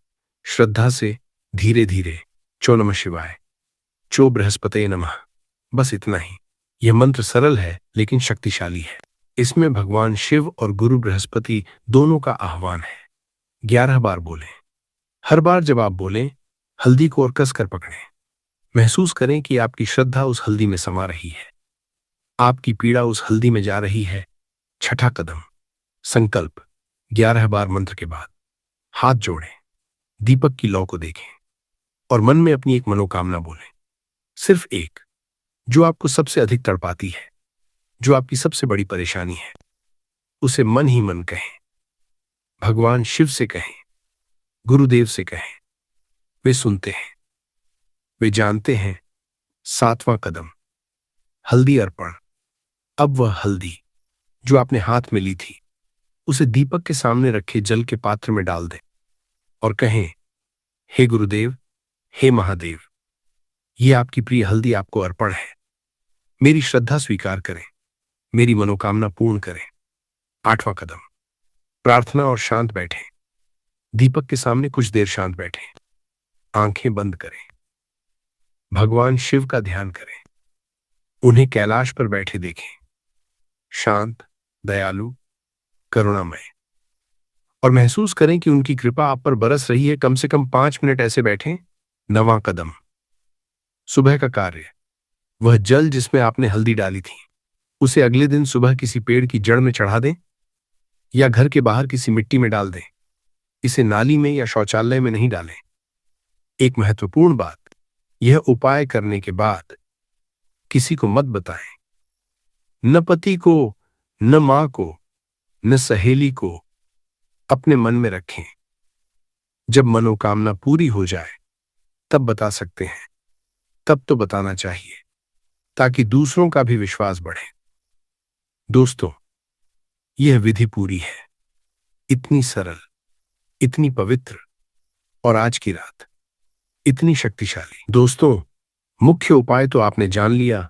Speaker 1: श्रद्धा से, धीरे धीरे। चो नमः शिवाय, चो बृहस्पते नमः। बस इतना ही। यह मंत्र सरल है लेकिन शक्तिशाली है। इसमें भगवान शिव और गुरु बृहस्पति दोनों का आह्वान है। 11 बार बोलें। हर बार जब आप बोलें, हल्दी को और कसकर पकड़ें। महसूस करें कि आपकी श्रद्धा उस हल्दी में समा रही है, आपकी पीड़ा उस हल्दी में जा रही है। छठा कदम, संकल्प। 11 बार मंत्र के बाद हाथ जोड़ें, दीपक की लौ को देखें और मन में अपनी एक मनोकामना बोलें। सिर्फ एक, जो आपको सबसे अधिक तड़पाती है, जो आपकी सबसे बड़ी परेशानी है, उसे मन ही मन कहें। भगवान शिव से कहें, गुरुदेव से कहें। वे सुनते हैं, वे जानते हैं। सातवां कदम, हल्दी अर्पण। अब वह हल्दी जो आपने हाथ में ली थी, उसे दीपक के सामने रखे जल के पात्र में डाल दें और कहें, हे गुरुदेव, हे महादेव, यह आपकी प्रिय हल्दी आपको अर्पण है। मेरी श्रद्धा स्वीकार करें, मेरी मनोकामना पूर्ण करें। आठवां कदम, प्रार्थना और शांत बैठें। दीपक के सामने कुछ देर शांत बैठें, आंखें बंद करें, भगवान शिव का ध्यान करें। उन्हें कैलाश पर बैठे देखें, शांत, दयालु, करुणामय, और महसूस करें कि उनकी कृपा आप पर बरस रही है। कम से कम 5 मिनट ऐसे बैठें। 9वां कदम, सुबह का कार्य। वह जल जिसमें आपने हल्दी डाली थी, उसे अगले दिन सुबह किसी पेड़ की जड़ में चढ़ा दें या घर के बाहर किसी मिट्टी में डाल दें। इसे नाली में या शौचालय में नहीं डालें। एक महत्वपूर्ण बात, यह उपाय करने के बाद किसी को मत बताएं। न पति को, न मां को, न सहेली को। अपने मन में रखें। जब मनोकामना पूरी हो जाए तब बता सकते हैं। तब तो बताना चाहिए, ताकि दूसरों का भी विश्वास बढ़े। दोस्तों, यह विधि पूरी है, इतनी सरल, इतनी पवित्र, और आज की रात इतनी शक्तिशाली। दोस्तों, मुख्य उपाय तो आपने जान लिया,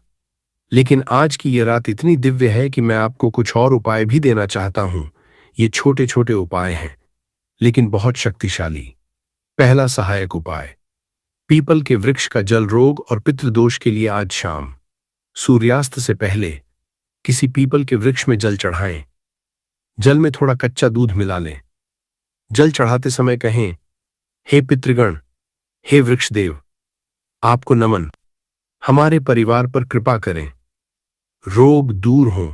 Speaker 1: लेकिन आज की यह रात इतनी दिव्य है कि मैं आपको कुछ और उपाय भी देना चाहता हूं। ये छोटे छोटे उपाय हैं, लेकिन बहुत शक्तिशाली। पहला सहायक उपाय, पीपल के वृक्ष का जल रोग और पितृदोष के लिए आज शाम सूर्यास्त से पहले किसी पीपल के वृक्ष में जल चढ़ाएं। जल में थोड़ा कच्चा दूध मिला लें। जल चढ़ाते समय कहें, हे पितृगण, हे वृक्षदेव, आपको नमन। हमारे परिवार पर कृपा करें, रोग दूर हो,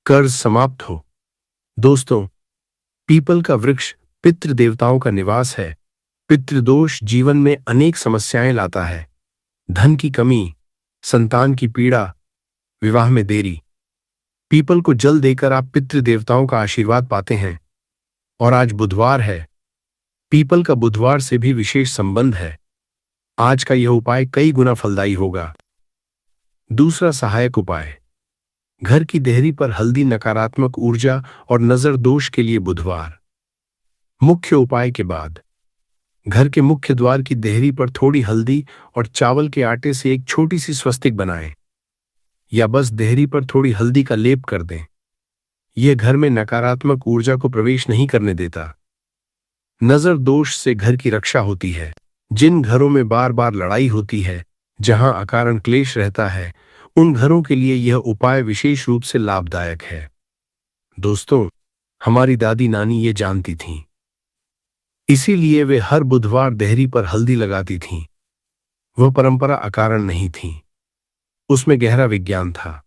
Speaker 1: कर्ज समाप्त हो। दोस्तों, पीपल का वृक्ष पितृ देवताओं का निवास है। पितृदोष जीवन में अनेक समस्याएं लाता है। धन की कमी, संतान की पीड़ा, विवाह में देरी। पीपल को जल देकर आप पितृ देवताओं का आशीर्वाद पाते हैं। और आज बुधवार है। पीपल का बुधवार से भी विशेष संबंध है। आज का यह उपाय कई गुना फलदायी होगा। दूसरा सहायक उपाय, घर की देहरी पर हल्दी नकारात्मक ऊर्जा और नजर दोष के लिए बुधवार। मुख्य उपाय के बाद घर के मुख्य द्वार की देहरी पर थोड़ी हल्दी और चावल के आटे से एक छोटी सी स्वस्तिक बनाएं, या बस देहरी पर थोड़ी हल्दी का लेप कर दें। यह घर में नकारात्मक ऊर्जा को प्रवेश नहीं करने देता। नजर दोष से घर की रक्षा होती है। जिन घरों में बार बार लड़ाई होती है, जहां अकारण क्लेश रहता है, उन घरों के लिए यह उपाय विशेष रूप से लाभदायक है। दोस्तों, हमारी दादी नानी ये जानती थीं, इसीलिए वे हर बुधवार देहरी पर हल्दी लगाती थीं। वह परंपरा अकारण नहीं थी, उसमें गहरा विज्ञान था।